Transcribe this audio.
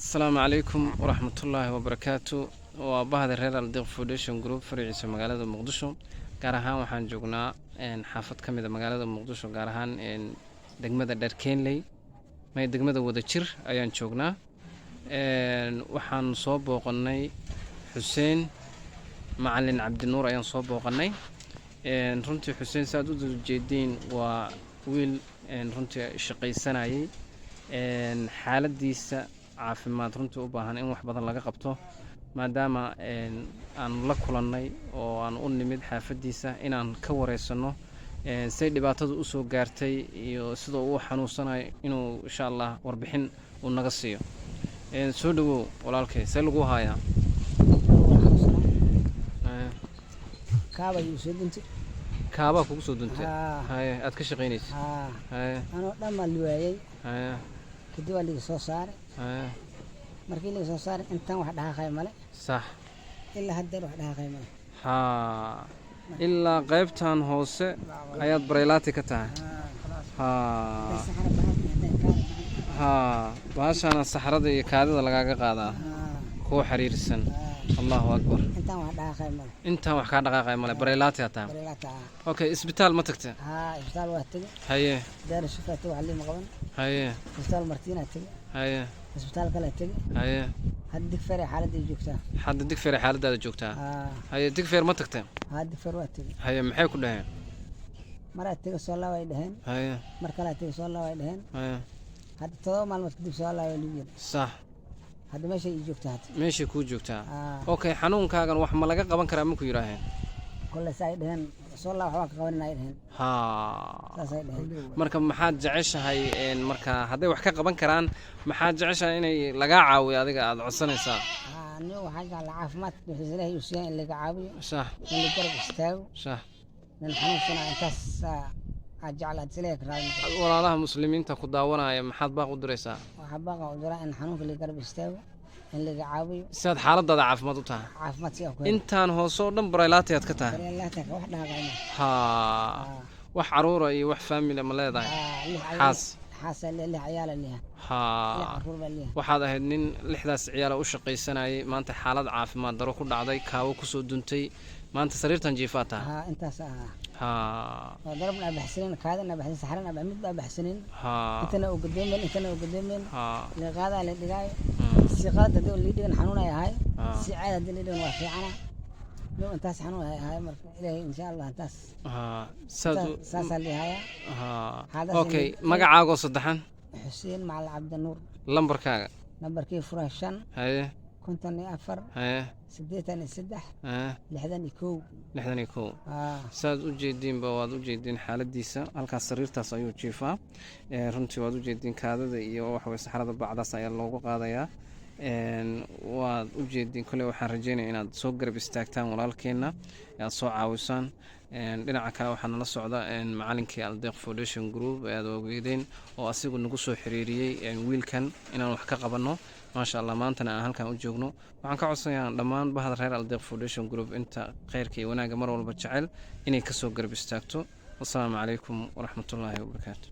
السلام عليكم ورحمة الله وبركاته وبهذا الريال الدق فوديشن جروب فريق مقالة مقدشو قارهان waxaan joognaa xaafad kamid ah magaalada Muqdisho gaar ahaan degmada Dharkeenley may degmada Wadajir ayaan joognaa waxaan soo booqanay Xuseen Macallin Cabdinuur ayaan soo booqanay runtii Xuseen saad u jeedin waa wiil runtii shaqaysanayay xaaladiisa caafimaad runtii u baahan in wax badan laga qabto maadaama aan la kulannay oo aan u nimid xaafadiisa inaan ka wareysano say dhibaatadu u soo gaartay iyo sida uu xanuunsanayo inuu insha Allah warbixin uu naga siiyo soo dhawow walaalkay say lagu hayaa kaaba kugu soo duntay haye aad ka shaqeynaysid haye anoo dhamal waayay haye kadib waa liga soo saaray markii liga soo saaray intaan wax dhaqaaqay male صح ilaa hadda wax dhaqaaqay male ilaa qaybtan hoose ayaad bareylaati ka tahay baashana saxarada iyo kaadida lagaaga qaadaa kuwa xiriirsan Allahu akbar intaan wax ka dhaqaaqay male bareylaati ataa okay isbitaal ma tagtay isbitaal waa tagay haye daar shifaato wax li ma qaban haye isbitaal martiina tagay haye isbitaal kale tagay haye hadda digfeer xaaladii joogtaa hadda digfeer xaaladaada joogtaa haye digfeer ma tagtay hadda digfeer waa tagay haye maxay ku dhaheen maraa tagay soo laabay dhaheen haye mar kale tagay soo laabay dhaheen haye hadda 7 maalmood kadib soo laabay liiyo صح hadda meesha ay joogtaa meesha ku joogtaa okay xanuunkaagan wax ma laga qaban karaa ma ku yiraahdeen kullu say dhaheen soo laabay wax ka qabanay dhaheen saasay dhaheen marka maxaad jeceshahay marka haday wax ka qaban karaan maxaad jeceshahay inay laga caawiyo adiga aad codsanaysaa aniga waxaan jeclaa caafimaad wixii ilaahay u siiyay in laga caawiyo صح in la garab istaago صح in xanuunsana intaas ajaclaa tileek raay walaalaha muslimiinta ku daawanaya maxaad baaq u diraysaa waxa baaq u diraa in xanuunka la garab istaago in laga caawiyo sidaad xaaladaada caafimaad u tahay caafimaad si ku intaan hoos oo dhan bareylaati aad ka tahay bareylaati wax dhaqayna wax caruur iyo wax family ma leedahay xaas la ciyaal waxaad ahayd nin 6daas ciyaal u shaqaysanayay maanta xaalad caafimaad daro ku dhacday kaawo ku soo duntay maanta sariirtan jiifaata intaas ضربنا بحسنين كادنا بحسن سحرنا بعمد بحسنين انتنا وقدامين لغادا لدغاي سيقاد دو اللي دغن حنونا يا هاي سعاده اللي دغن وافيعنا لو انت حنونا هاي مرك الهي ان شاء الله انت ساس اللي هاي اوكي مغعاغو صدحان حسين مع العبد النور لمبركاغا كيف فراشان هاي كنتني أفر سديتني سدح لحدني كو ساد وجدين بواد وجدين حالة ديسة halkaas sariirtaas ayuu jiifaa runtii waad u jeedin kaadada iyo wax way saxarada bacdaas ayaa loogu qaadayaa waad u jeedin kale waxaan rajeynayaa inaad soo garab istaagtaan walaalkeena aad soo caawisaan dhinaca kale waxaan la socdaa macallinkii Aldeq Foundation Group aad ogeydeen oo asigu nagu soo xiriiriyay wiilkan inaan wax ka qabano ما شاء الله ما أنتنا هالكان وجوجنو وعن كعصيان دمان بهذا الريال الدق فوديشن جروب أنت خيرك وناجا مرة والبتشعل إني كسو قرب استاكتو والسلام عليكم ورحمة الله وبركاته.